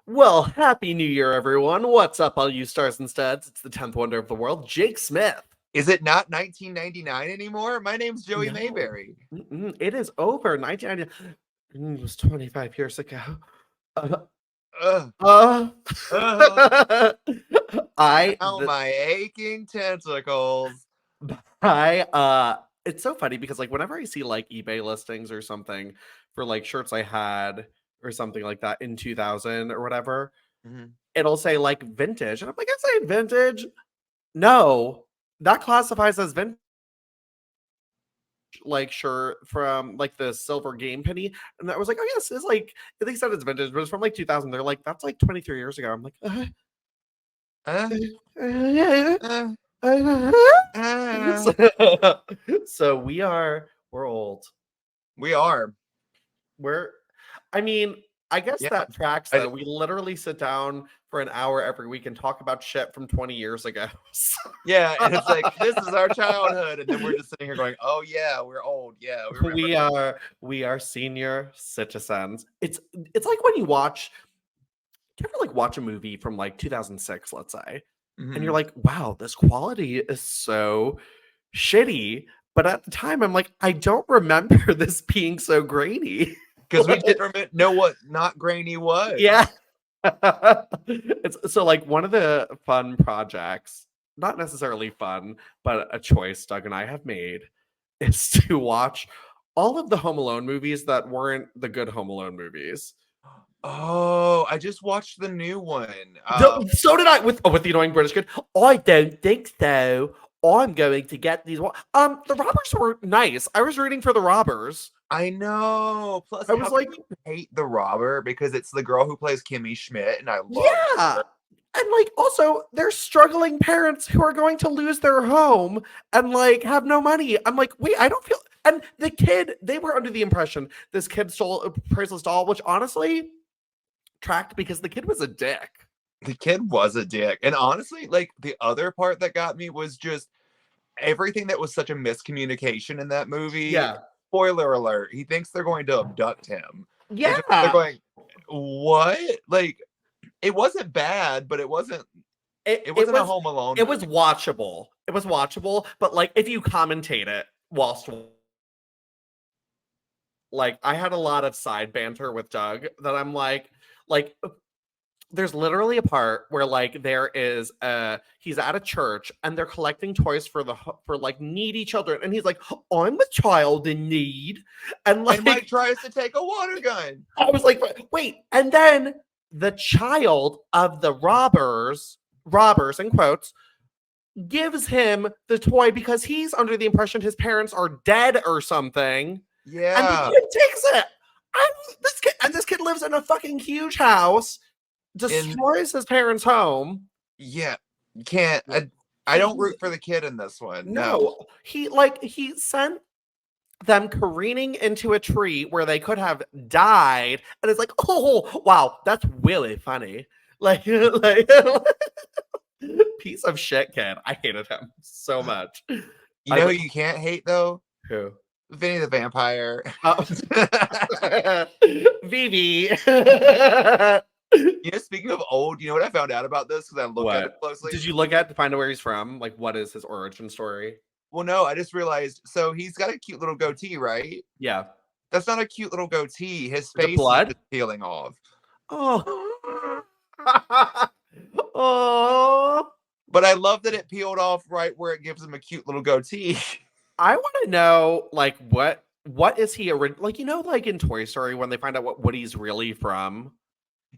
Well, happy New Year, everyone. What's up, all you stars and studs? It's the 10th wonder of the world, Jake Smith. Is it not 1999 anymore? My name's Joey No, Mayberry. it is over. 1990 it was 25 years ago. Uh, Ugh, uh, ugh. I, Ow, my aching tentacles. it's so funny because, like, whenever I see, like, eBay listings or something for, like, shirts I had or something like that in 2000 or whatever, Mhm. it'll say, like, vintage. And I'm like, I say vintage. No, that classifies as vintage, like, shirt from like the silver game penny. And I was like, oh yes, it's like they said it's vintage, but it's from like 2000. They're like, that's like 23 years ago. I'm like, Uh, yeah. uh, uh. So we're old. We are. We're I mean, I guess Yeah. that tracks I, though. We literally sit down for an hour every week and talk about shit from 20 years ago. yeah, and it's like, this is our childhood. And then we're just sitting here going, oh, yeah, we're old. Yeah, we remember. We are senior citizens. It's like when you watch, do you ever like watch a movie from like 2006, let's say, and you're Mhm. like, wow, this quality is so shitty. But at the time, I'm like, I don't remember this being so grainy. Because we didn't know what not grainy was. Yeah. It's so like one of the fun projects, not necessarily fun, but a choice Doug and I have made is to watch all of the Home Alone movies that weren't the good Home Alone movies. Oh, I just watched the new one. So did I with the annoying British kid. I don't think so. I'm going to get these. The robbers were nice. I was rooting for the robbers. I know. Plus, I how was like, can you hate the robber? Because it's the girl who plays Kimmy Schmidt, and I love yeah. her. And like also they're struggling parents who are going to lose their home and like have no money. I'm like, wait, I don't feel and the kid, they were under the impression this kid stole a priceless doll, which honestly tracked because the kid was a dick. The kid was a dick. And honestly, like the other part that got me was just everything that was such a miscommunication in that movie. Yeah. Spoiler alert, he thinks they're going to abduct him. And they're Yeah. going, what? Like, it wasn't bad, but it wasn't It a was Home Alone it was movie. watchable. It was watchable, but like if you commentate it whilst like I had a lot of side banter with Doug that I'm like there's literally a part where like there is he's at a church and they're collecting toys for for like needy children and he's like, I'm a child in need, and And Mike like tries to take a water gun. I was like, wait, and then the child of the robbers in quotes, gives him the toy because he's under the impression his parents are dead or something, and the Yeah. kid takes it. This kid lives in a fucking huge house, And destroys his parents' home. yeah, you can't. I don't He's root for the kid in this one. No. no, he sent them careening into a tree where they could have died, and it's like, oh wow, that's really funny. Like, like piece of shit kid. I hated him so much. You know who you can't hate though? Who? Vinny the Vampire. Vivi. You know, speaking of old, you know what I found out about this because I looked at it What closely. did you look at to find out where he's from? Like, what is his origin story? Well, no, I just realized. So he's got a cute little goatee, right? Yeah. That's not a cute little goatee. His Is it face is blood? just peeling off. Oh. Oh. But I love that it peeled off right where it gives him a cute little goatee. I want to know, like, what is he like? You know, like in Toy Story when they find out what Woody's really from.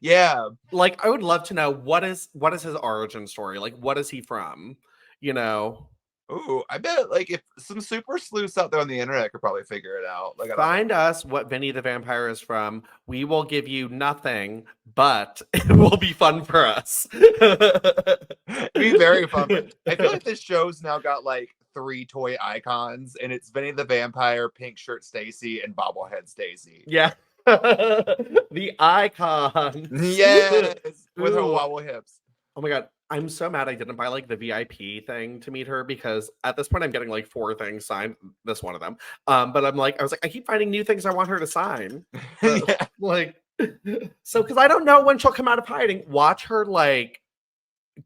Yeah. Like, I would love to know what is his origin story. Like, what is he from? You know. Ooh, I bet like if some super sleuths out there on the internet could probably figure it out. Like I don't know. Find us what Vinny the Vampire is from. We will give you nothing, but it will be fun for us. It'd be very fun. I feel like this show's now got like 3 toy icons, and it's Vinny the Vampire, Pink Shirt Stacy, and Bobblehead Stacy. Yeah. The icon. Yes, with her Ooh. wobble hips. Oh my god. I'm so mad I didn't buy like the VIP thing to meet her because at this point I'm getting like 4 things signed. This one of them. But I was like, I keep finding new things I want her to sign. But, Yeah. like, So, because I don't know when she'll come out of hiding, watch her like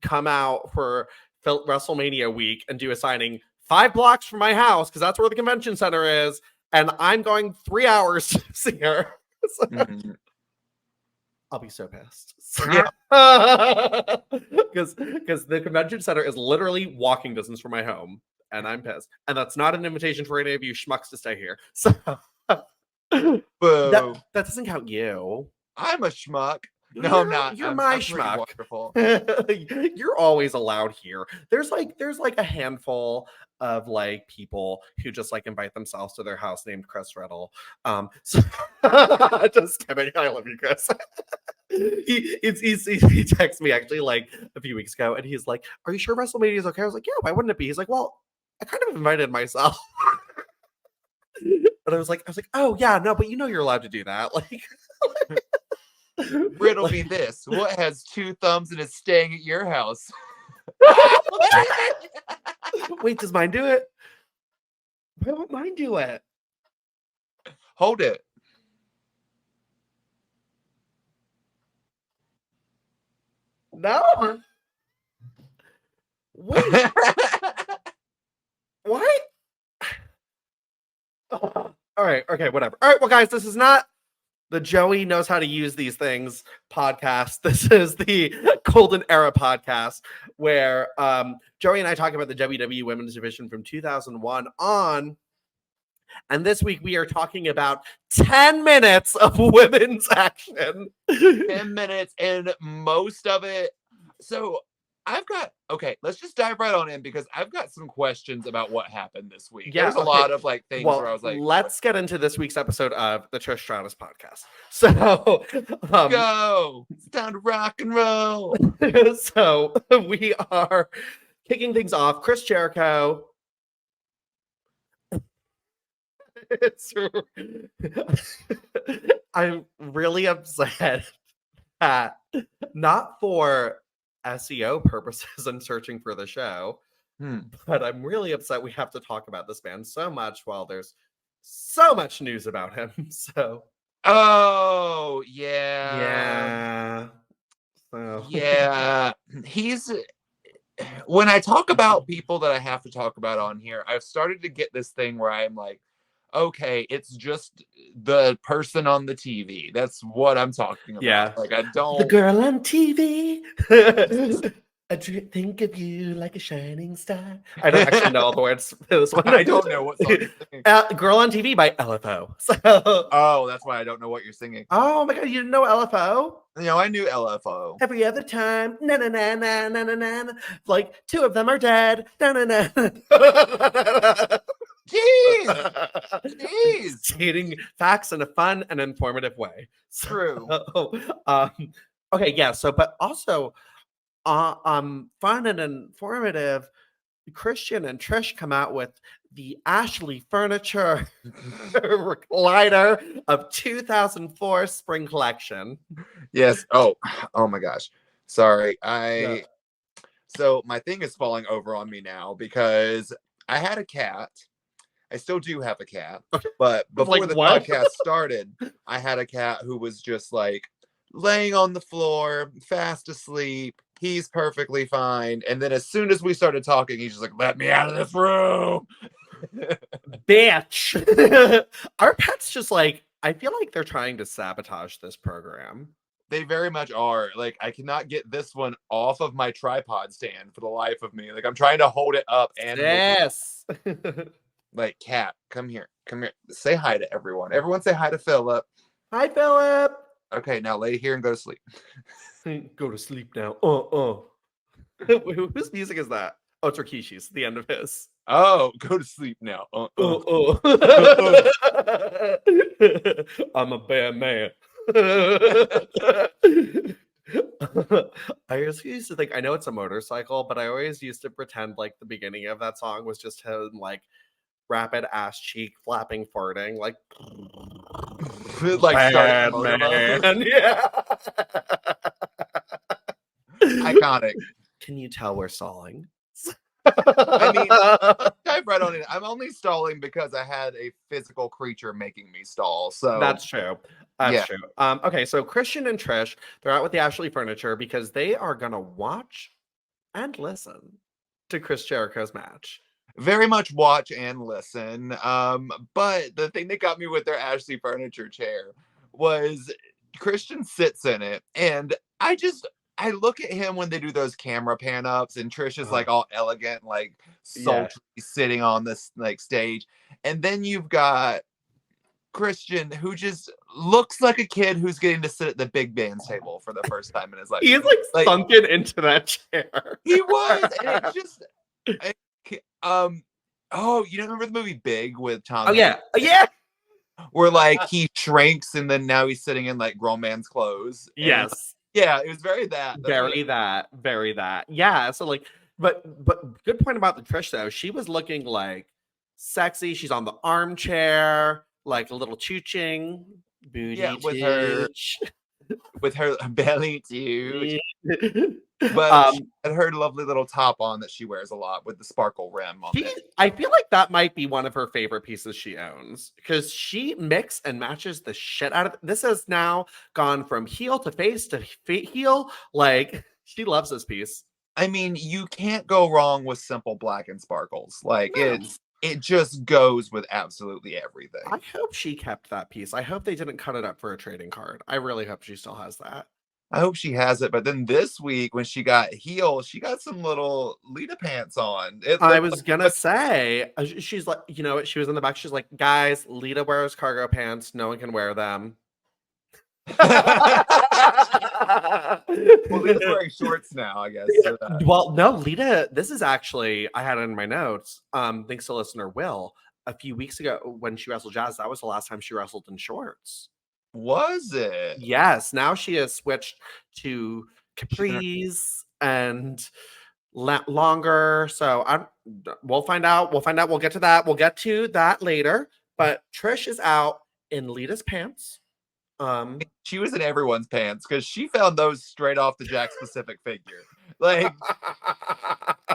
come out for WrestleMania week and do a signing 5 blocks from my house because that's where the convention center is, and I'm going 3 hours to see her. So, I'll be so pissed. Yeah. Because the convention center is literally walking distance from my home, and I'm pissed. And that's not an invitation for any of you schmucks to stay here. So Boo. that doesn't count you. I'm a schmuck. No, I'm not. You're I'm my pretty schmuck. Wonderful. You're always allowed here. There's like a handful of like people who just like invite themselves to their house named Chris Riddle. So just kidding. I love you, Chris. He texted me actually like a few weeks ago, and he's like, "Are you sure WrestleMania is okay?" I was like, "Yeah, why wouldn't it be?" He's like, "Well, I kind of invited myself." And I was like, "Oh yeah, no, but you know you're allowed to do that." Like, Riddle me this: what has 2 thumbs and is staying at your house? Wait, does mine do it? Why won't mine do it? Hold it. No. Wait. What? All right. Okay. Whatever. All right. Well, guys, this is not the Joey knows how to use these things podcast. This is the Golden Era podcast where Joey and I talk about the WWE Women's Division from 2001 on. And this week we are talking about 10 minutes of women's action. 10 minutes, and most of it. So okay, let's just dive right on in because I've got some questions about what happened this week. Yeah, There's a lot of like things where I was like, let's get into this week's episode of the Trish Stratus podcast. So go. It's time to rock and roll. So we are kicking things off. Chris Jericho. I'm really upset that not for SEO purposes and searching for the show, but I'm really upset we have to talk about this man so much while there's so much news about him. So oh yeah. So yeah, he's when I talk about people that I have to talk about on here, I've started to get this thing where I'm like, okay, it's just the person on the TV. That's what I'm talking about. Yeah. Like, I don't. The girl on TV. I think of you like a shining star. I don't actually know all the words to this one. I don't know what song you're singing. Girl on TV by LFO. So. Oh, that's why I don't know what you're singing. Oh my God, you didn't know LFO? No, I knew LFO. Every other time, na na na na na na na. Like 2 of them are dead. Na na na. Jeez. Stating facts in a fun and informative way. True. Okay, yeah. So, but also, fun and informative. Christian and Trish come out with the Ashley Furniture recliner of 2004 spring collection. Yes. Oh my gosh. Sorry. So my thing is falling over on me now because I had a cat. I still do have a cat, but before Like the what? podcast started, I had a cat who was just like laying on the floor, fast asleep. He's perfectly fine. And then as soon as we started talking, he's just like, let me out of this room. Bitch. Our pets just like, I feel like they're trying to sabotage this program. They very much are. Like, I cannot get this one off of my tripod stand for the life of me. Like, I'm trying to hold it up and yes. like, cat, come here. Come here. Say hi to everyone. Everyone say hi to Philip. Hi, Philip. Okay, now lay here and go to sleep. Go to sleep now. Whose music is that? Oh, it's Rikishi's. The end of his. Oh, go to sleep now. I'm a bad man. I used to think, I know it's a motorcycle, but I always used to pretend like the beginning of that song was just him like rapid ass cheek flapping, farting, like Like man. Yeah. Iconic. Can you tell we're stalling? I mean, let's dive right on it. I'm only stalling because I had a physical creature making me stall. So that's true. That's Yeah. true. Okay, so Christian and Trish, they're out with the Ashley Furniture because they are gonna watch and listen to Chris Jericho's match. Very much watch and listen. But the thing that got me with their Ashley Furniture chair was Christian sits in it, and I look at him when they do those camera pan ups, and Trish is like all elegant, like Yeah. sultry, sitting on this like stage, and then you've got Christian who just looks like a kid who's getting to sit at the big band's table for the first time in his life. He is like sunken into that chair. He was, and it just oh, you don't remember the movie Big with Tom Oh yeah, Hanks? yeah. Where like he shrinks and then now he's sitting in like grown man's clothes. And, Yes. yeah, it was very that. Very that. Yeah. So like, but good point about the Trish though. She was looking like sexy. She's on the armchair, like a little chooching. Booty Yeah, chooch. with her belly too. But she had her lovely little top on that she wears a lot with the sparkle rim on it. I feel like that might be one of her favorite pieces she owns because she mix and matches the shit out of it. This has now gone from heel to face to heel. Like, she loves this piece. I mean, you can't go wrong with simple black and sparkles. Like, No. it just goes with absolutely everything. I hope she kept that piece. I hope they didn't cut it up for a trading card. I really hope she still has that. I hope she has it. But then this week, when she got heel, she got some little Lita pants on. I was gonna say, she's like, you know what? She was in the back. She's like, guys, Lita wears cargo pants. No one can wear them. Well, Lita's wearing shorts now, I guess. So well, no, Lita, this is actually, I had it in my notes. Thanks to listener Will, a few weeks ago when she wrestled Jazz, that was the last time she wrestled in shorts. Was it? Yes. Now she has switched to capris and longer. So we'll find out. We'll get to that. We'll get to that later. But Trish is out in Lita's pants. She was in everyone's pants because she found those straight off the Jack Specific figure. Like,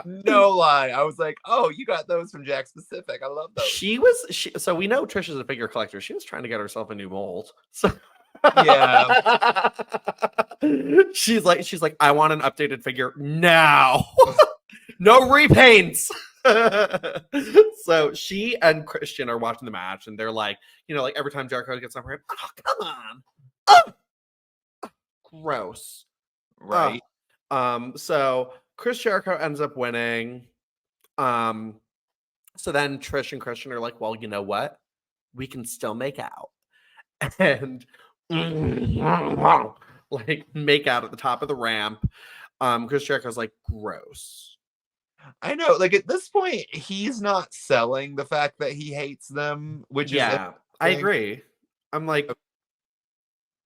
no lie. I was like, oh, you got those from Jack Specific. I love those. So we know Trish is a figure collector. She was trying to get herself a new mold. So yeah. she's like, I want an updated figure now. No repaints. So she and Christian are watching the match, and they're like, like every time Jericho gets up, oh, come on. Oh, gross. Right. So Chris Jericho ends up winning. So then Trish and Christian are like, well, you know what? We can still make out. And like make out at the top of the ramp. Chris Jericho's like, gross. I know, like at this point, he's not selling the fact that he hates them, which is I agree. I'm like,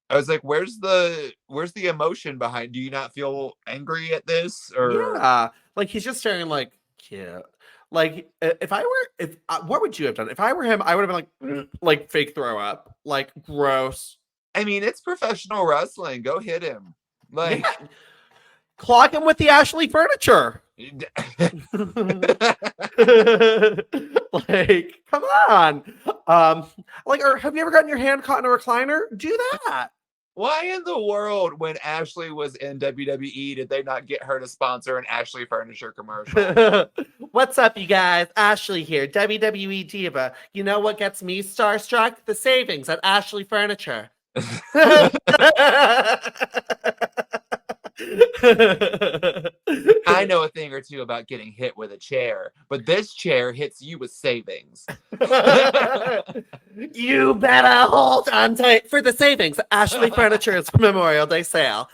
I was like, where's the emotion behind? Do you not feel angry at this? Or like he's just staring like, cute. Like what would you have done? If I were him, I would have been like fake throw up, like gross. I mean, it's professional wrestling. Go hit him. Like clock him with the Ashley Furniture. Like, come on. Like, or have you ever gotten your hand caught in a recliner? Do that. Why in the world, when Ashley was in WWE, did they not get her to sponsor an Ashley Furniture commercial? What's up, you guys? Ashley here, WWE Diva. You know what gets me starstruck? The savings at Ashley Furniture. I know a thing or two about getting hit with a chair, but this chair hits you with savings. You better hold on tight for the savings. Ashley Furniture's Memorial Day sale.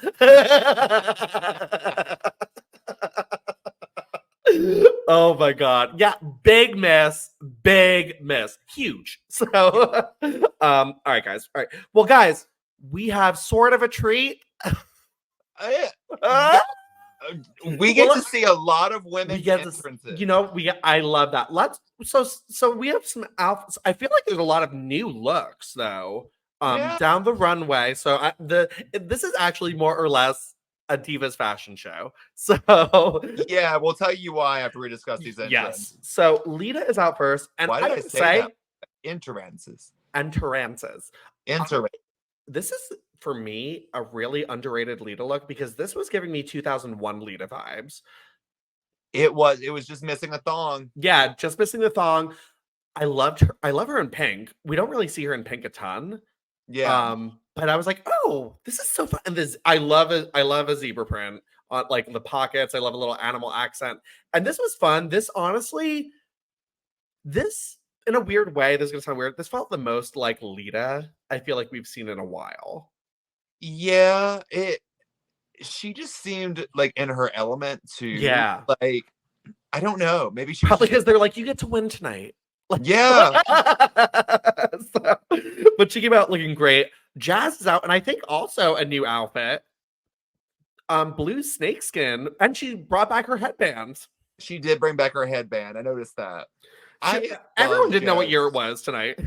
Oh my god. Yeah, big miss. Huge. So all right, guys. All right. Well, guys, we have sort of a treat. We get to see a lot of women entrances. I love that. So we have some outfits. I feel like there's a lot of new looks though. Down the runway. So this is actually more or less a Divas fashion show. So yeah, we'll tell you why after we discuss these entrances. Yes. So Lita is out first, and why did I say that? Entrances. this is for me a really underrated Lita look because this was giving me 2001 Lita vibes. It was just missing a thong. Yeah, just missing the thong. I loved her. I love her in pink. We don't really see her in pink a ton. Yeah. But I was like, oh, this is so fun. And this, I love it. I love a zebra print on like the pockets. I love a little animal accent. And this was fun. This honestly, this in a weird way, this is gonna sound weird. This felt the most like Lita I feel like we've seen in a while. Yeah, she just seemed like in her element too. Yeah. Like, I don't know. Maybe she was Probably just, because they're like, you get to win tonight. Like, yeah. so, but she came out looking great. Jazz is out, and I think also a new outfit. Blue snakeskin, and she brought back her headband. She did bring back her headband. I noticed that. Everyone didn't know what Jazz. year it was tonight.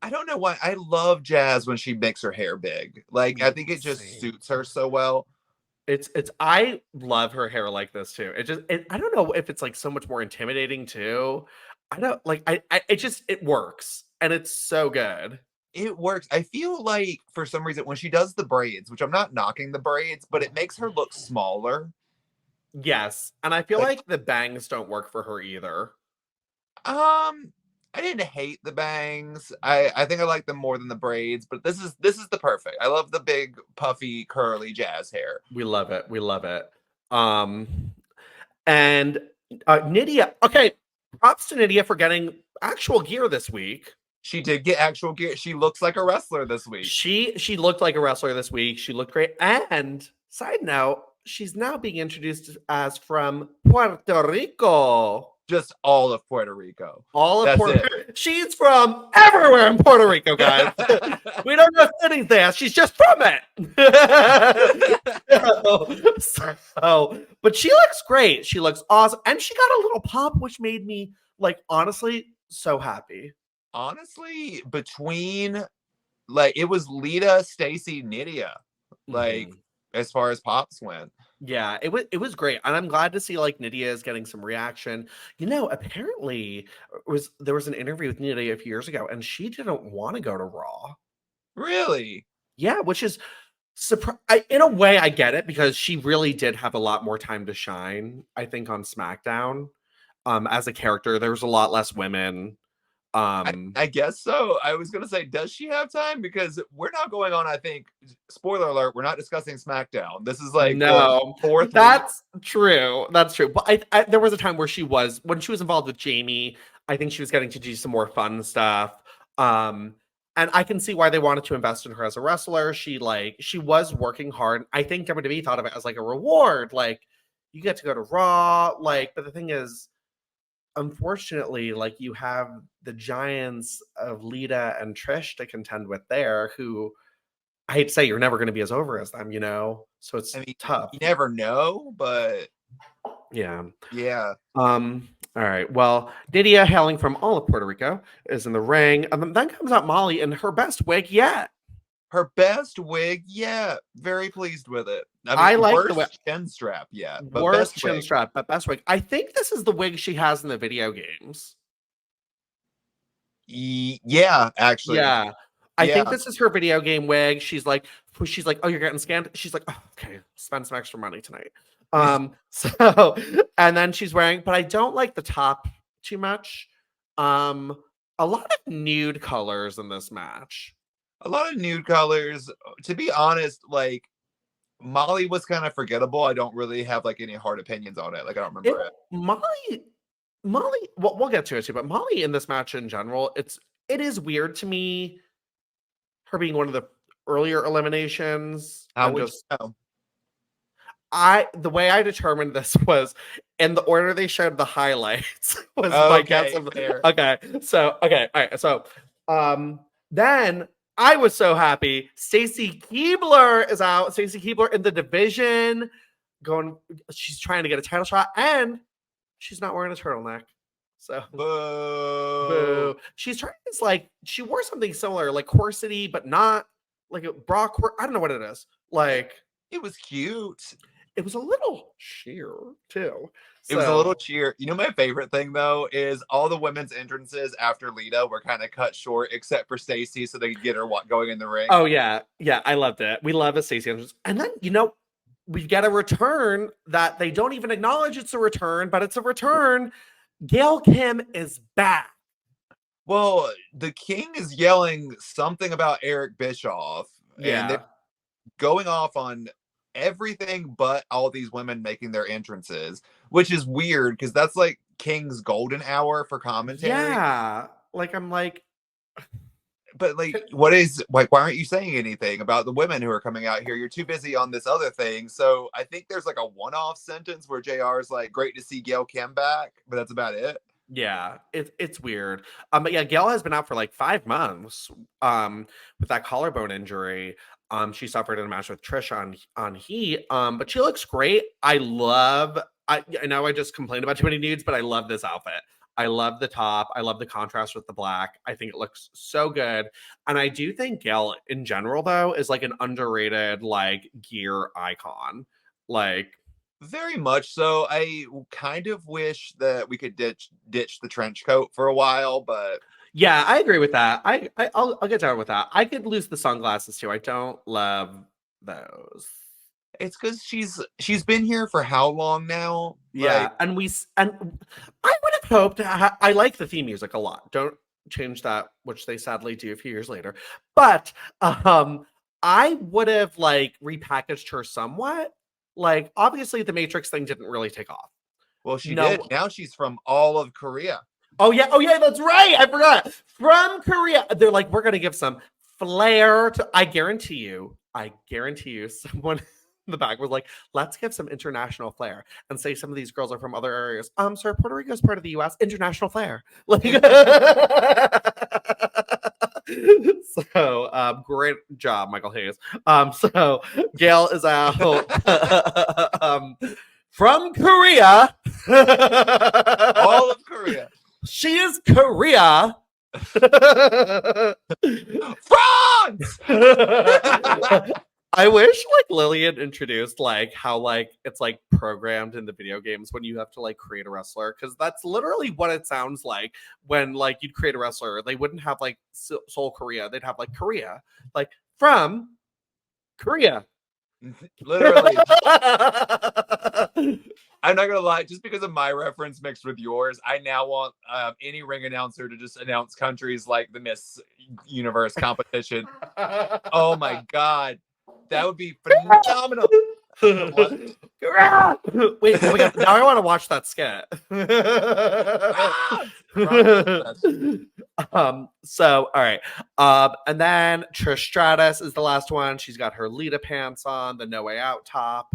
I don't know why. I love Jazz when she makes her hair big. Like, I think it just Same. suits her so well. It's I love her hair like this too. I don't know if it's like so much more intimidating too. I don't like it works and it's so good. It works. I feel like for some reason when she does the braids, which I'm not knocking the braids, but it makes her look smaller. Yes, and I feel Like, like the bangs don't work for her either. I didn't hate the bangs. I think I like them more than the braids, but this is the perfect. I love the big puffy curly Jazz hair. We love it. We love it. And Nydia. Okay, props to Nydia for getting actual gear this week. She did get actual gear. She looks like a wrestler this week. She looked like a wrestler this week. She looked great. And side note, she's now being introduced as from Puerto Rico. Just all of Puerto Rico. All of That's Puerto it. She's from everywhere in Puerto Rico, guys. We don't know anything there. She's just from it. But she looks great. She looks awesome. And she got a little pop, which made me, like, honestly, so happy. Honestly, between, like, it was Lita, Stacy, Nydia, like, as far as pops went. Yeah, it was great, and I'm glad to see like Nydia is getting some reaction. You know, apparently there was an interview with Nydia a few years ago, and she didn't want to go to Raw. Really? Yeah, which is in a way I get it because she really did have a lot more time to shine. I think on SmackDown, as a character, there was a lot less women. I guess so. I was gonna say, does she have time? Because we're not going on. I think, spoiler alert, we're not discussing SmackDown. This is like no, fourth. That's true. That's true. But there was a time where when she was involved with Jamie. I think she was getting to do some more fun stuff. And I can see why they wanted to invest in her as a wrestler. She was working hard. I think WWE thought of it as like a reward. Like you get to go to Raw. Like, but the thing is, unfortunately, like you have the giants of Lita and Trish to contend with there, who I hate to say you're never going to be as over as them, you know? So it's tough. You never know, but yeah. All right. Well, Nydia, hailing from all of Puerto Rico, is in the ring. And then comes out Molly in her best wig yet. Her best wig, yeah. Very pleased with it. I like worst the way chin strap, yeah. But worst chin wig. Strap, but best wig. I think this is the wig she has in the video games. Yeah, actually. Yeah. I think this is her video game wig. She's like, oh, you're getting scanned. She's like, oh, okay, spend some extra money tonight. So, and then she's wearing, but I don't like the top too much. A lot of nude colors in this match. A lot of nude colors. To be honest, like Molly was kind of forgettable. I don't really have like any hard opinions on it. Like I don't remember it. Molly, well, we'll get to it too, but Molly in this match in general, it is weird to me, her being one of the earlier eliminations. How would you know? The way I determined this was in the order they showed the highlights was my guess of okay. So all right. So then I was so happy. Stacy Keibler is out. Stacy Keibler in the division she's trying to get a title shot and she's not wearing a turtleneck. So boo. She's trying this she wore something similar, like corsety, but not like a bra. I don't know what it is. Like it was cute. It was a little sheer too. It was a little So cheer. You know, my favorite thing though is all the women's entrances after Lita were kind of cut short, except for Stacy, so they could get her going in the ring. oh yeah, I loved it. We love a Stacey Andrews. And then we get a return that they don't even acknowledge it's a return, but it's a return. Gail Kim is back. Well, the King is yelling something about Eric Bischoff, and they're Yeah. going off on everything but all these women making their entrances, which is weird because that's like King's golden hour for commentary. Yeah. Like I'm like, But like, what is like? Why aren't you saying anything about the women who are coming out here? You're too busy on this other thing. So I think there's like a one-off sentence where JR is like, "Great to see Gail Kim back," but that's about it. yeah, it's weird. But yeah, Gail has been out for like 5 months with that collarbone injury. She suffered in a match with Trish on Heat. But she looks great. I know I just complained about too many nudes, but I love this outfit. I love the top. I love the contrast with the black. I think it looks so good. And I do think Gail in general, though, is like an underrated like gear icon. Like, Very much so. I kind of wish that we could ditch the trench coat for a while, but yeah, I agree with that. I'll get down with that. I could lose the sunglasses too. I don't love those. it's because she's been here for how long now? Yeah, Like, and I would have hoped. I like the theme music a lot. Don't change that, which they sadly do a few years later. But I would have like repackaged her somewhat. Like, obviously, the Matrix thing didn't really take off. well, she No. did. Now she's from all of Korea. Oh yeah, that's right. I forgot. From Korea, they're like, we're gonna give some flair to. I guarantee you, someone in the back was like, let's give some international flair and say some of these girls are from other areas. Sir, Puerto Rico is part of the U.S. International flair. Like, so great job, Michael Hayes. So Gail is out. From Korea. All of Korea. She is Korea. France! I wish like Lillian introduced like how like it's like programmed in the video games when you have to like create a wrestler, because that's literally what it sounds like when like you'd create a wrestler. They wouldn't have like Seoul Korea, they'd have like Korea, like from Korea. Literally. I'm not gonna lie, just because of my reference mixed with yours, I now want any ring announcer to just announce countries like the Miss Universe competition. Oh my god, that would be phenomenal. Wait, oh my god, now I want to watch that skit. So all right. And then Trish Stratus is the last one. She's got her Lita pants on, the No Way Out top.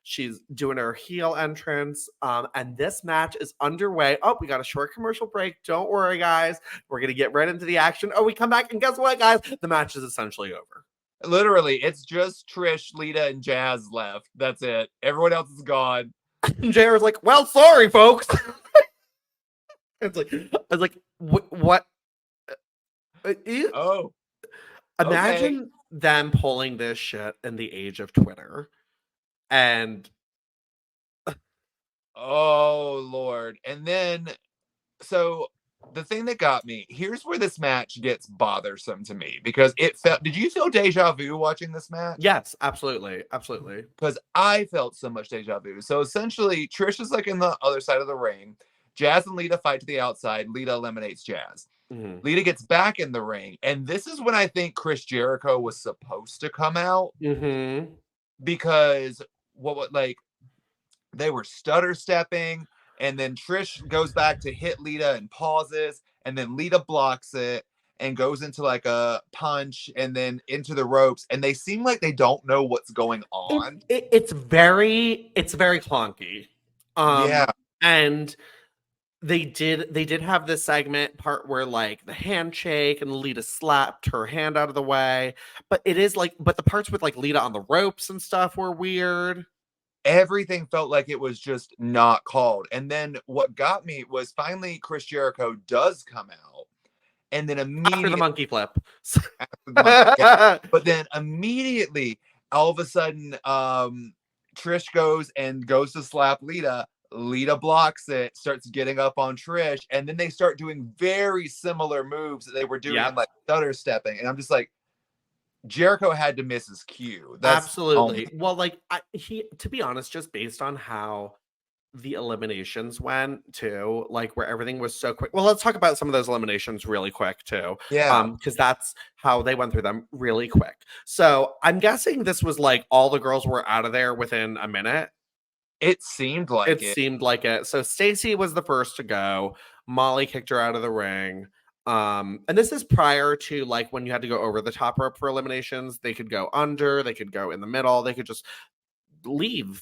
She's doing her heel entrance. And this match is underway. Oh, we got a short commercial break. Don't worry, guys. We're gonna get right into the action. Oh, we come back, and guess what, guys? The match is essentially over. Literally, it's just Trish, Lita, and Jazz left. That's it. Everyone else is gone. And JR's like, well, sorry, folks. It's like, I was like, what? Oh, Imagine them pulling this shit in the age of Twitter. And oh Lord. And then, so the thing that got me, here's where this match gets bothersome to me, because it felt, did you feel deja vu watching this match? yes, absolutely. Because I felt so much deja vu. So essentially, Trish is like in the other side of the ring. Jazz and Lita fight to the outside. Lita eliminates Jazz. Mhm. Lita gets back in the ring. And this is when I think Chris Jericho was supposed to come out, because like they were stutter stepping, and then Trish goes back to hit Lita and pauses, and then Lita blocks it and goes into like a punch and then into the ropes, and they seem like they don't know what's going on. It's very clunky. Yeah. And they did have this segment part where like the handshake and Lita slapped her hand out of the way, but it is like, but the parts with like Lita on the ropes and stuff were weird. Everything felt like it was just not called. And then what got me was finally Chris Jericho does come out, and then immediately After the monkey flip. but then immediately all of a sudden Trish goes to slap Lita. Lita blocks it, starts getting up on Trish, and then they start doing very similar moves that they were doing in like stutter stepping. And I'm just like, Jericho had to miss his cue. That's absolutely. Well, like to be honest, just based on how the eliminations went too, like where everything was so quick. Well, let's talk about some of those eliminations really quick too. Yeah. Because that's how they went through them really quick. So I'm guessing this was like all the girls were out of there within a minute. It seemed like It seemed like it. So Stacy was the first to go. Molly kicked her out of the ring. And this is prior to like when you had to go over the top rope for eliminations. They could go under, they could go in the middle, they could just leave.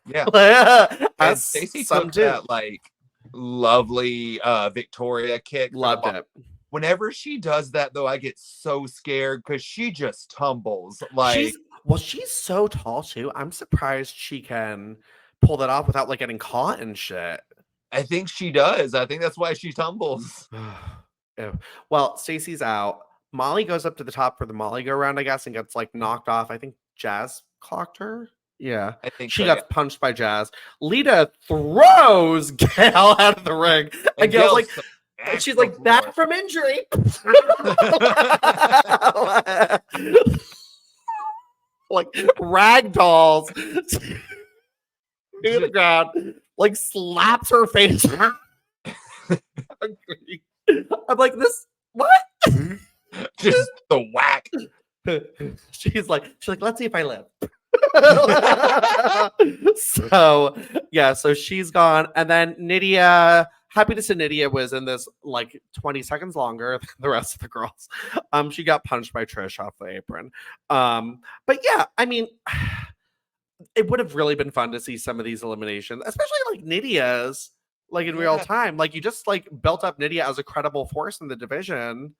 Yeah. And Stacy took that like lovely Victoria kick. Loved it. Whenever she does that though, I get so scared because she just tumbles. Like she's so tall too. I'm surprised she can pull that off without like getting caught and shit. I think she does. I think that's why she tumbles. Well, Stacy's out. Molly goes up to the top for the Molly go round, I guess, and gets like knocked off. I think Jazz clocked her. Yeah, I think she got punched by Jazz. Lita throws Gail out of the ring, and Gail's like, she's like back from injury. Like ragdolls to the ground, like slaps her face. I'm like, this what? Just the whack. She's like, let's see if I live. So she's gone, and then Nydia. Happy to see Nydia was in this like 20 seconds longer than the rest of the girls. She got punched by Trish off the apron. But yeah, I mean, it would have really been fun to see some of these eliminations, especially like Nydia's, like in real time. Like you just like built up Nydia as a credible force in the division.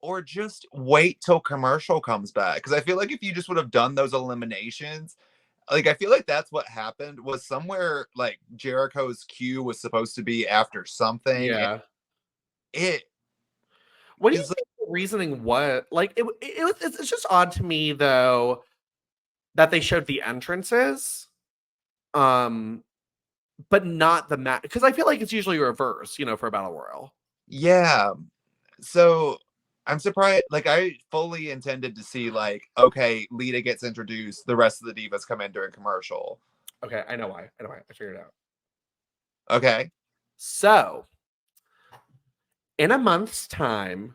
Or just wait till commercial comes back. Because I feel like if you just would have done those eliminations, like I feel like that's what happened. Was somewhere like Jericho's cue was supposed to be after something. Yeah. What do you think the reasoning was? Like it's just odd to me though that they showed the entrances, but not the match, because I feel like it's usually reverse, for a battle royal. Yeah. So I'm surprised. Like I fully intended to see like, okay, Lita gets introduced, the rest of the divas come in during commercial. Okay, I know why. I figured it out. Okay. So in a month's time,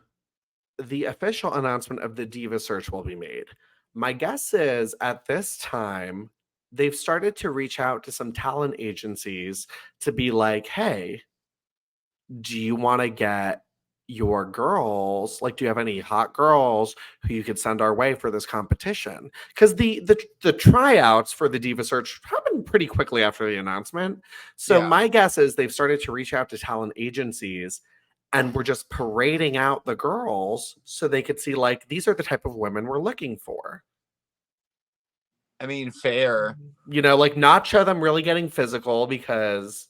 the official announcement of the diva search will be made. My guess is at this time, they've started to reach out to some talent agencies to be like, hey, do you want to get your girls, like, do you have any hot girls who you could send our way for this competition? Because the tryouts for the diva search happened pretty quickly after the announcement. So my guess is they've started to reach out to talent agencies, and we're just parading out the girls so they could see like, these are the type of women we're looking for. I mean, fair. Like not show them really getting physical, because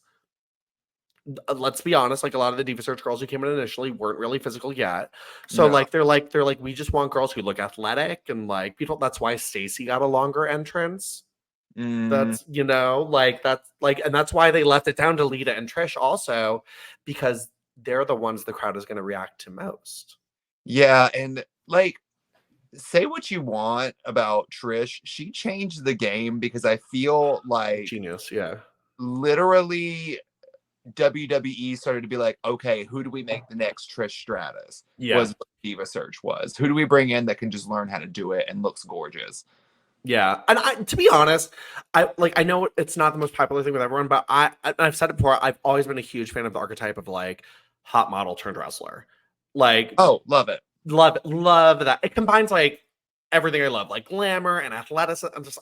let's be honest, like a lot of the diva search girls who came in initially weren't really physical yet. So like they're like we just want girls who look athletic, and like people. That's why Stacy got a longer entrance. That's like that's like, and that's why they left it down to Lita and Trish also, because they're the ones the crowd is going to react to most. Yeah, and like, say what you want about Trish, she changed the game, because I feel like genius. Yeah, literally WWE started to be like, okay, who do we make the next Trish Stratus? Yeah. Was what Diva Search was. Who do we bring in that can just learn how to do it and looks gorgeous? Yeah. And to be honest, I know it's not the most popular thing with everyone, but I've said it before, I've always been a huge fan of the archetype of like hot model turned wrestler. Like, oh, love it. Love that. It combines like everything I love, like glamour and athleticism. I'm just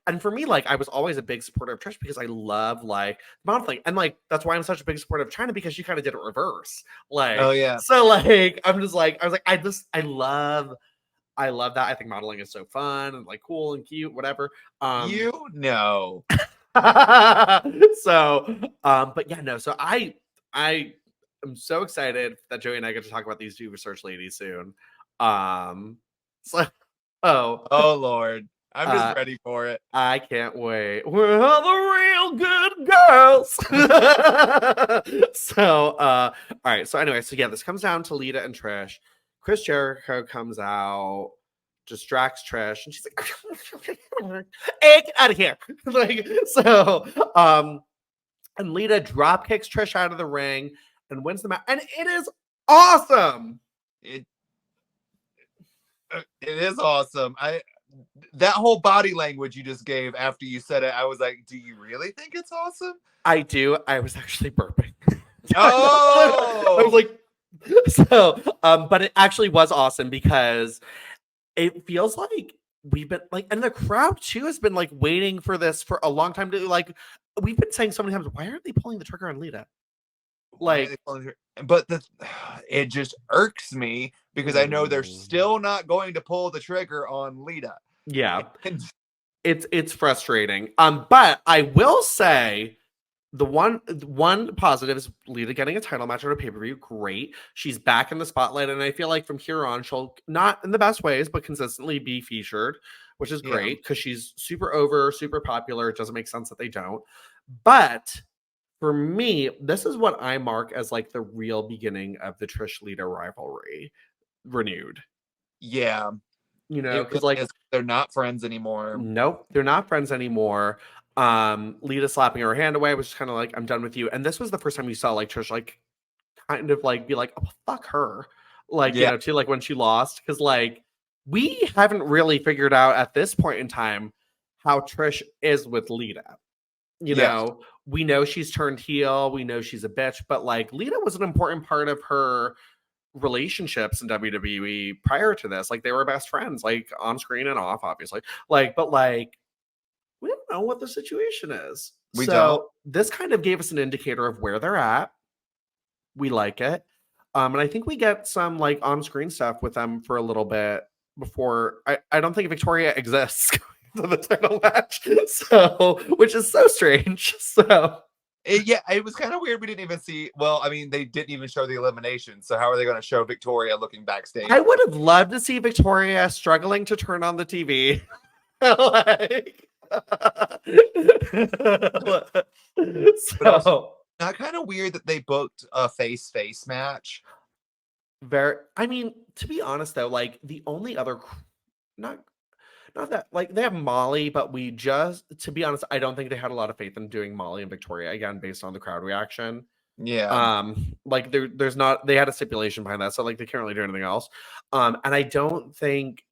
and for me, like I was always a big supporter of Trish, because I love like modeling, and like that's why I'm such a big supporter of China, because she kind of did it reverse. Like, oh yeah. So like I'm just like, I was like, I love that. I think modeling is so fun and like cool and cute, whatever. So but yeah, no. So I am so excited that Joey and I get to talk about these two research ladies soon. Oh Lord. I'm just ready for it. I can't wait. We're all the real good girls. So, all right. So anyway, so yeah, this comes down to Lita and Trish. Chris Jericho comes out, distracts Trish, and she's like, "Hey, get out of here!" Like, so, and Lita drop kicks Trish out of the ring and wins the match, and it is awesome. It is awesome. That whole body language you just gave after you said it, I was like, do you really think it's awesome? I do. I was actually burping. Oh, I was like, so, but it actually was awesome because it feels like we've been like, and the crowd too has been like waiting for this for a long time. To like, we've been saying so many times, why aren't they pulling the trigger on Lita? Like, but it just irks me because I know they're still not going to pull the trigger on Lita. Yeah, it's frustrating. But I will say the one positive is Lita getting a title match on a pay-per-view. Great. She's back in the spotlight, and I feel like from here on, she'll not in the best ways, but consistently be featured, which is great because she's super over, super popular. It doesn't make sense that they don't. But for me, this is what I mark as like the real beginning of the Trish Lita rivalry renewed. Yeah. You know, because like they're not friends anymore. Nope, they're not friends anymore. Lita slapping her hand away was just kind of like, I'm done with you. And this was the first time you saw like Trish like kind of like be like, oh fuck her. Like, you know, to like when she lost. Because like we haven't really figured out at this point in time how Trish is with Lita. You know, we know she's turned heel, we know she's a bitch, but like Lita was an important part of her relationships in WWE prior to this. Like they were best friends, like on screen and off, obviously. Like, but like we don't know what the situation is. This kind of gave us an indicator of where they're at. We like it. And I think we get some like on-screen stuff with them for a little bit before I don't think Victoria exists to the title match. So, which is so strange. So it was kind of weird. We didn't even see. Well, I mean, they didn't even show the elimination. So how are they going to show Victoria looking backstage? I would have loved to see Victoria struggling to turn on the TV. Like, so not kind of weird that they booked a face match. I mean, to be honest though, like the only other not that like they have Molly, but to be honest, I don't think they had a lot of faith in doing Molly and Victoria again based on the crowd reaction. Yeah. Like there's not, they had a stipulation behind that, so like they can't really do anything else. And I don't think,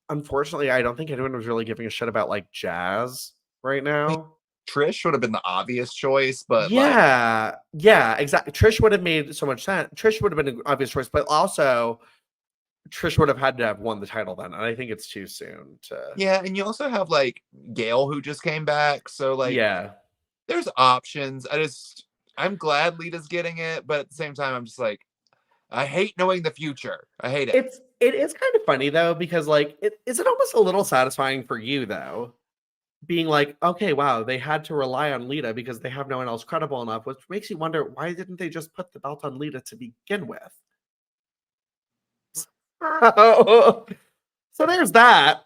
unfortunately, I don't think anyone was really giving a shit about like Jazz right now. Trish would have been the obvious choice, but yeah, exactly. Trish would have made so much sense. Trish would have been an obvious choice, but also Trish would have had to have won the title then, and I think it's too soon to. Yeah, and you also have like Gail who just came back, so like there's options. I'm glad Lita's getting it, but at the same time, I'm just like, I hate knowing the future. I hate it. It is kind of funny though, because like, is it almost a little satisfying for you though, being like, okay, wow, they had to rely on Lita because they have no one else credible enough, which makes you wonder why didn't they just put the belt on Lita to begin with? So there's that.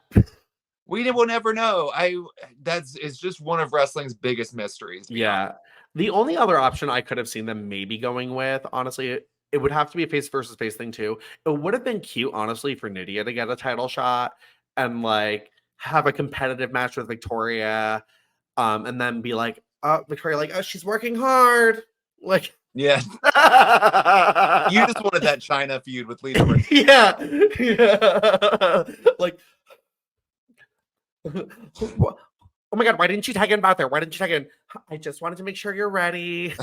We will never know. It's just one of wrestling's biggest mysteries. Yeah. The only other option I could have seen them maybe going with, honestly, it would have to be a face versus face thing too. It would have been cute, honestly, for Nydia to get a title shot and like have a competitive match with Victoria, and then be like, Victoria, like, oh, she's working hard. Like, yeah. You just wanted that China feud with Lita. Yeah. Like, oh my God, why didn't you tag in out there? Why didn't you tag in? I just wanted to make sure you're ready.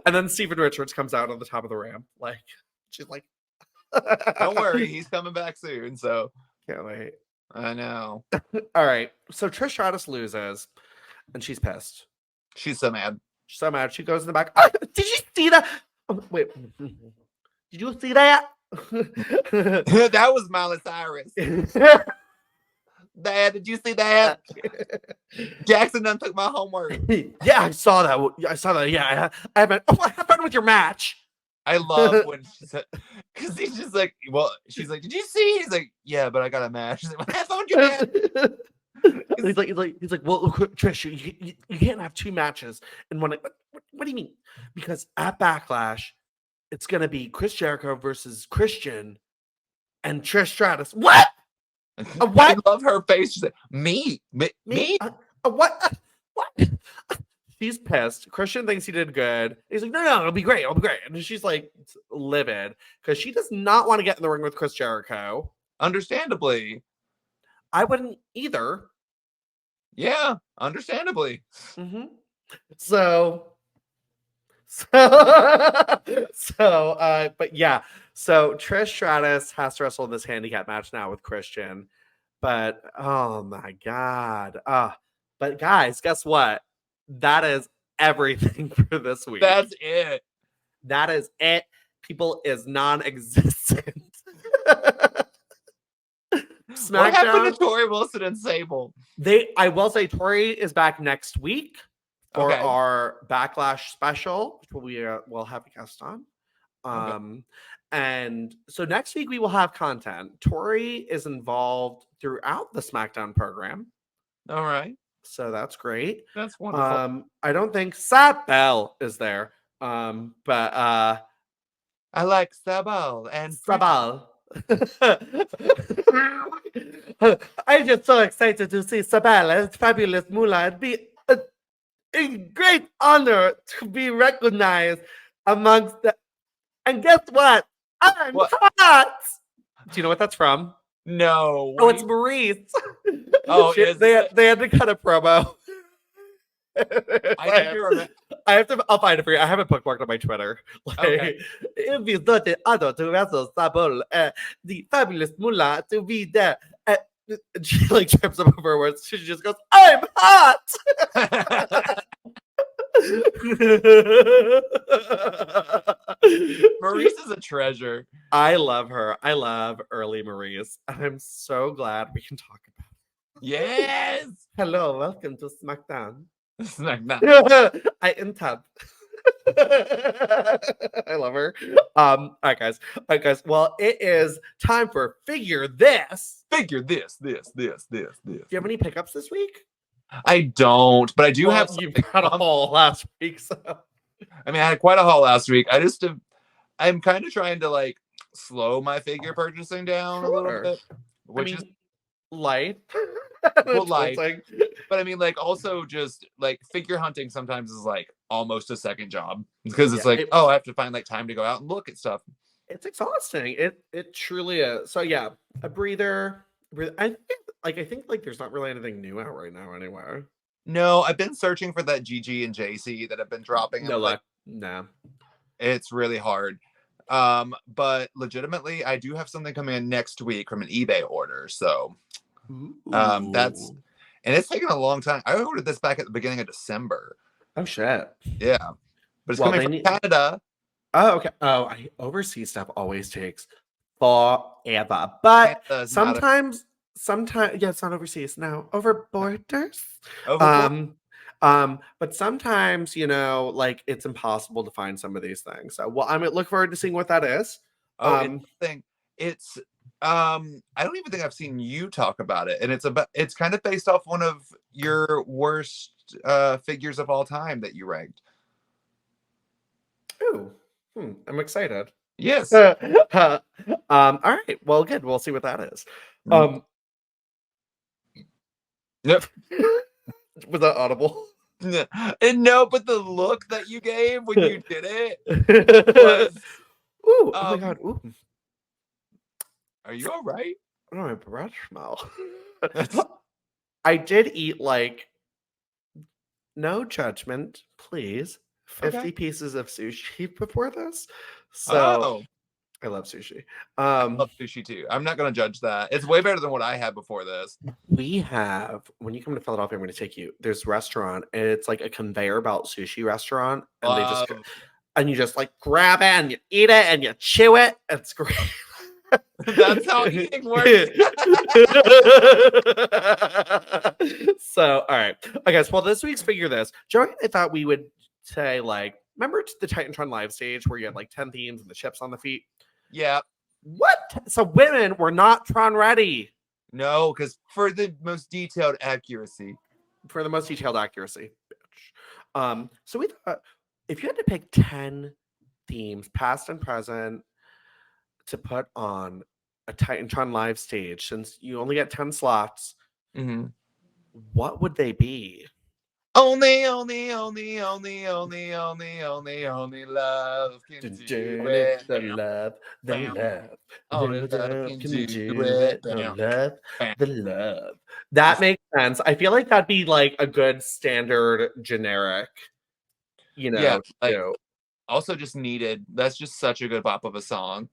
And then Steven Richards comes out on the top of the ramp. Like, she's like, don't worry, he's coming back soon. So can't wait. I know. All right. So Trish Stratus loses and she's pissed. She's so mad. She's so mad. She goes in the back. Oh, did you see that? Oh, wait. Did you see that? That was Miley Cyrus. Dad, did you see that? Jackson done took my homework. Yeah, I saw that. Yeah, I haven't. Oh, what happened with your match? I love when she said, because he's just like, well, she's like, did you see? He's like, yeah, but I got a match. She's like, well, that's what you had. He's like, well, Trish, you can't have two matches in one. What do you mean? Because at Backlash, it's gonna be Chris Jericho versus Christian and Trish Stratus. What? What? I love her face. She's like, me? What? What? She's pissed. Christian thinks he did good. He's like, no, it'll be great. It'll be great. And she's like livid because she does not want to get in the ring with Chris Jericho. Understandably. I wouldn't either. Yeah, understandably. Mm-hmm. So, but yeah. So Trish Stratus has to wrestle in this handicap match now with Christian. But oh my God. But guys, guess what? That is everything for this week. That's it. That is it. People is non-existent. What happened to Tori Wilson and Sable? I will say Tori is back next week for our Backlash special, which we'll have a guest on. And so next week we will have content. Tori is involved throughout the SmackDown program. All right. So that's great. That's wonderful. I don't think Sabelle is there. But I like Sabelle and Sabelle. I'm just so excited to see Sabelle and Fabulous Moolah. It'd be a great honor to be recognized amongst the. And guess what? I'm hot. Do you know what that's from? No. Oh, it's Maurice. Oh, they had to cut a promo. I'll find it for you. I have it bookmarked on my Twitter. It'd be such an honor to wrestle Sabelle, the Fabulous Moolah, to be there. She like trips up over words. She just goes, "I'm hot." Maurice is a treasure. I love her. I love early Maurice. I'm so glad we can talk about it. Yes. Hello, welcome to SmackDown. I intend. I love her. All right, guys. Well, it is time for Figure This. Figure this. Do you have any pickups this week? I don't, but I do have. You had a haul last week, so. I mean, I had quite a haul last week. I'm kind of trying to like slow my figure purchasing down a little bit, which is light. Well, light. But I mean, like, also just like figure hunting sometimes is like almost a second job because it's I have to find like time to go out and look at stuff. It's exhausting. It truly is. So yeah, a breather. I think there's not really anything new out right now anyway. No, I've been searching for that GG and JC that have been dropping. No. It's really hard. But legitimately, I do have something coming in next week from an eBay order. So and it's taken a long time. I ordered this back at the beginning of December. Oh shit. Yeah. But it's coming from Canada. Oh, okay. Oh, overseas stuff always takes forever. But sometimes it's not overseas now. Over borders. But sometimes, like it's impossible to find some of these things. So I'm look forward to seeing what that is. It's I don't even think I've seen you talk about it. And it's kind of based off one of your worst figures of all time that you ranked. Ooh. I'm excited. Yes. All right. Well, good. We'll see what that is. Yep. Was that audible? And no, but the look that you gave when you did it was. Ooh! Oh my god! Ooh! Are you all right? Oh, my breath smell. I did eat no judgment, please. 50 pieces of sushi before this. So I love sushi. I love sushi too. I'm not going to judge that. It's way better than what I had before this. We have, when you come to Philadelphia, I'm going to take you. There's a restaurant, and it's like a conveyor belt sushi restaurant. And you just like grab it and you eat it and you chew it. It's great. That's how eating works. So, all right. Okay, well, this week's Figure This. Joey, I thought we would say, remember the Titantron live stage where you had like 10 themes and the ships on the feet? Yeah. What? So women were not Tron ready. No, because for the most detailed accuracy. For the most detailed accuracy, bitch. So we thought if you had to pick 10 themes, past and present, to put on a Titantron live stage, since you only get 10 slots, what would they be? Only love can do it. The love, the love. Only love can do it. The love. That makes sense. I feel like that'd be like a good standard generic, Yeah, like also just needed. That's just such a good pop of a song.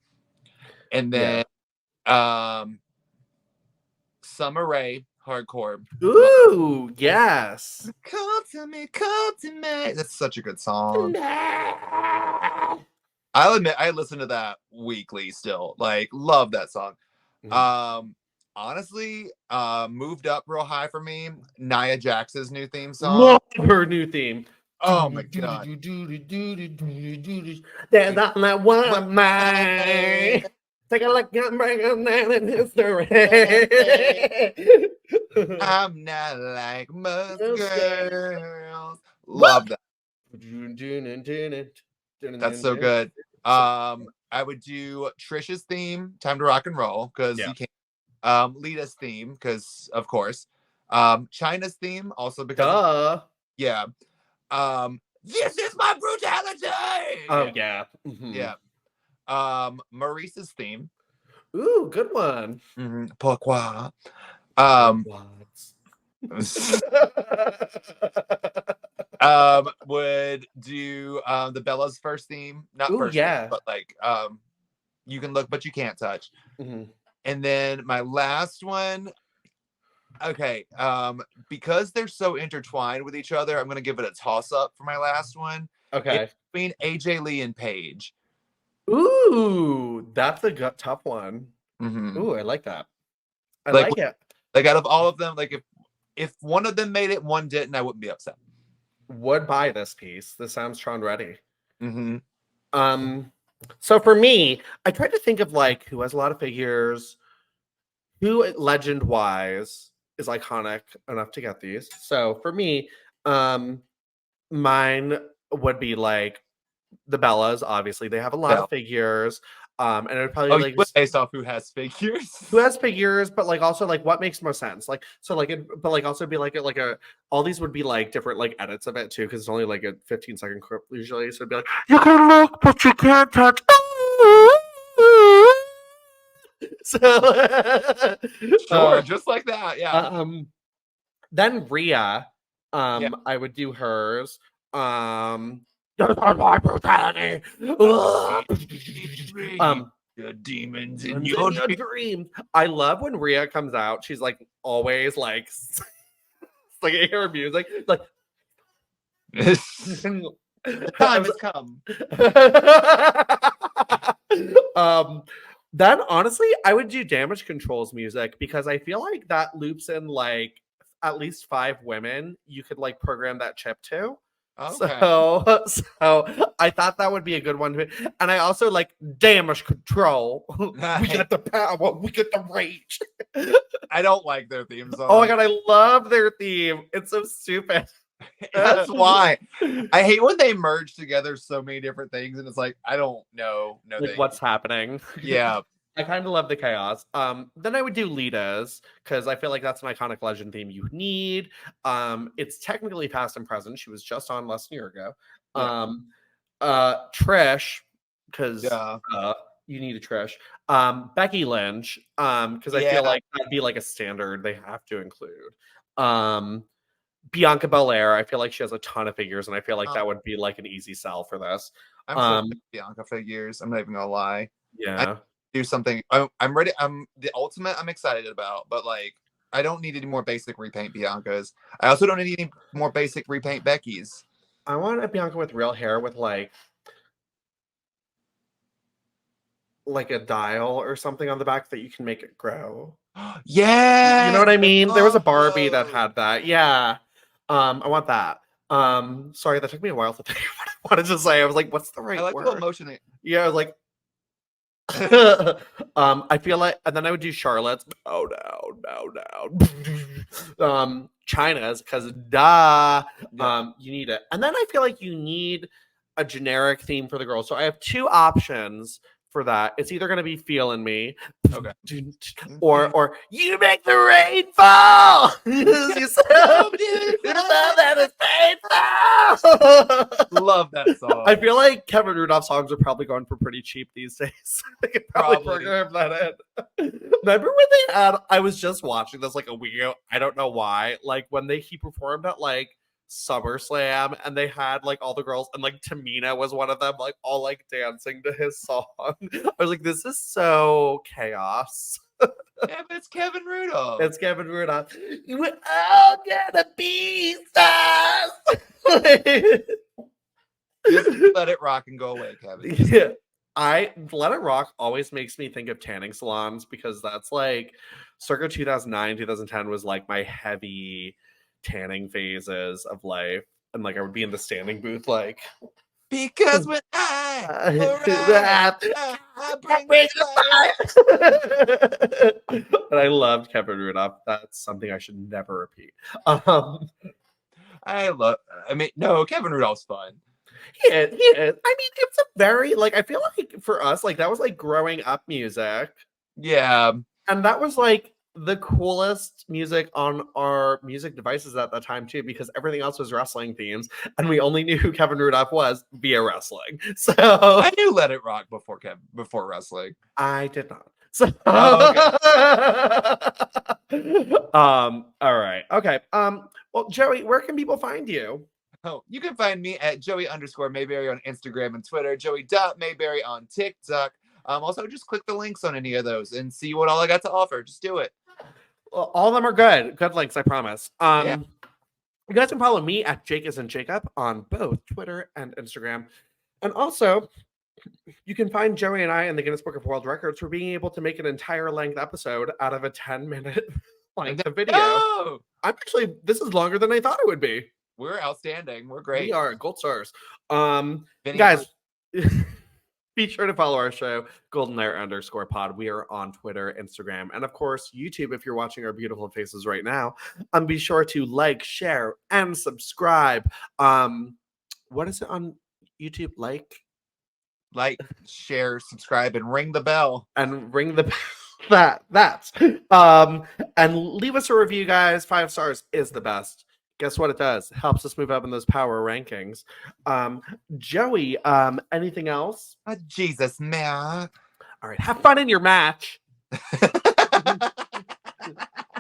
And then Summer Rae, hardcore. Ooh, yes. Come to me. That's such a good song. I'll admit, I listen to that weekly still. Like, love that song. Honestly, moved up real high for me. Nia Jax's new theme song. Love her new theme. Oh my god. There's not that one of mine. Take a look at breaking down in history. I'm not like most girls. Love that. That's so good. I would do Trish's theme, Time to Rock and Roll, because you can't. Lita's theme, because of course. China's theme, also because this is my brutality. Oh yeah. Yeah. Maurice's theme. Ooh, good one. Pourquoi? Would do the Bella's first theme. Not first theme, but like you can look but you can't touch. And then my last one, okay, because they're so intertwined with each other, I'm gonna give it a toss-up for my last one. Okay. It's between AJ Lee and Paige. Ooh, that's a tough one. Ooh, I like that. I like it. Like out of all of them, like if one of them made it, one didn't, I wouldn't be upset. Would buy this piece. This sounds Tron ready. So for me, I tried to think of like who has a lot of figures, who legend wise is iconic enough to get these. So for me, mine would be like the Bellas. Obviously, they have a lot of figures. And it would probably like based off who has figures. Who has figures, but like also like what makes most sense. Like so like it, but like also be like a all these would be like different like edits of it too, because it's only like a 15-second clip usually. So it'd be like you can look but you can't touch. So sure, just like that. Yeah. Then Rhea, I would do hers. My brutality. The demons in your dreams. I love when Rhea comes out. She's like always like like I hear her music like the time has come. Then honestly, I would do Damage Control's music because I feel like that loops in like at least 5 women you could like program that chip to. Okay. So I thought that would be a good one. And I also like Damage Control. We get the power, we get the rage. I don't like their theme song. Oh my god, I love their theme. It's so stupid. That's why I hate when they merge together so many different things, and it's like I don't know like what's happening. Yeah. I kind of love the chaos. Then I would do Lita's because I feel like that's an iconic legend theme you need. It's technically past and present. She was just on less than a year ago. Trish, because you need a Trish. Becky Lynch, because I feel like that'd be like a standard they have to include. Bianca Belair, I feel like she has a ton of figures, and I feel like that would be like an easy sell for this. I'm so Bianca figures. I'm not even gonna lie. Yeah. Do something. I'm ready. The ultimate I'm excited about, but like I don't need any more basic repaint Biancas. I also don't need any more basic repaint Becky's. I want a Bianca with real hair with like a dial or something on the back that you can make it grow. Yeah. You know what I mean? There was a Barbie that had that. Yeah. I want that. Sorry, that took me a while to think what I wanted to say. I was like, what's the right I like word? the emotion. Yeah, I was like, I feel like, and then I would do Charlotte's. Oh no. China's, because duh. Yeah. You need it, and then I feel like you need a generic theme for the girls. So I have two options for that. It's either going to be "Feelin' Me," Okay. or "You Make the Rain Fall." You so beautiful that it's painful. Love that song. I feel like Kevin Rudolph songs are probably going for pretty cheap these days. They could probably program that in. Remember when they had? I was just watching this like a week ago. I don't know why. Like when he performed at like SummerSlam, and they had like all the girls, and like Tamina was one of them, like all like dancing to his song. I was like, this is so chaos. Yeah, but it's Kevin Rudolph. It's Kevin Rudolph. We're all gonna be stars. Just let it rock and go away, Kevin. Yeah. Let It Rock always makes me think of tanning salons, because that's like circa 2009, 2010 was like my heavy tanning phases of life. And like I would be in the standing booth like, because when I bring the fire. And I loved Kevin Rudolph. That's something I should never repeat. No, Kevin Rudolph's fun. He is. I mean, it's a very like, I feel like for us, like that was like growing up music. Yeah. And that was like the coolest music on our music devices at that time too, because everything else was wrestling themes, and we only knew who Kevin Rudolph was via wrestling. So I knew Let It Rock before wrestling. I did not. So all right. Okay. Well, Joey, where can people find you? Oh, you can find me at Joey_Mayberry on Instagram and Twitter, Joey.Mayberry on TikTok. Also, just click the links on any of those and see what all I got to offer. Just do it. Well, all of them are good. Good links, I promise. Yeah. You guys can follow me at Jake Isn't Jacob on both Twitter and Instagram. And also, you can find Joey and I in the Guinness Book of World Records for being able to make an entire length episode out of a 10-minute length of video. No! This is longer than I thought it would be. We're outstanding. We're great. We are gold stars. Guys, be sure to follow our show, GoldenEye_pod. We are on Twitter, Instagram, and of course, YouTube if you're watching our beautiful faces right now. Be sure to like, share, and subscribe. What is it on YouTube? Like, share, subscribe, and ring the bell. And ring the that's and leave us a review, guys. 5 stars is the best. Guess what it does? It helps us move up in those power rankings. Joey, anything else? Jesus, man. All right, have fun in your match.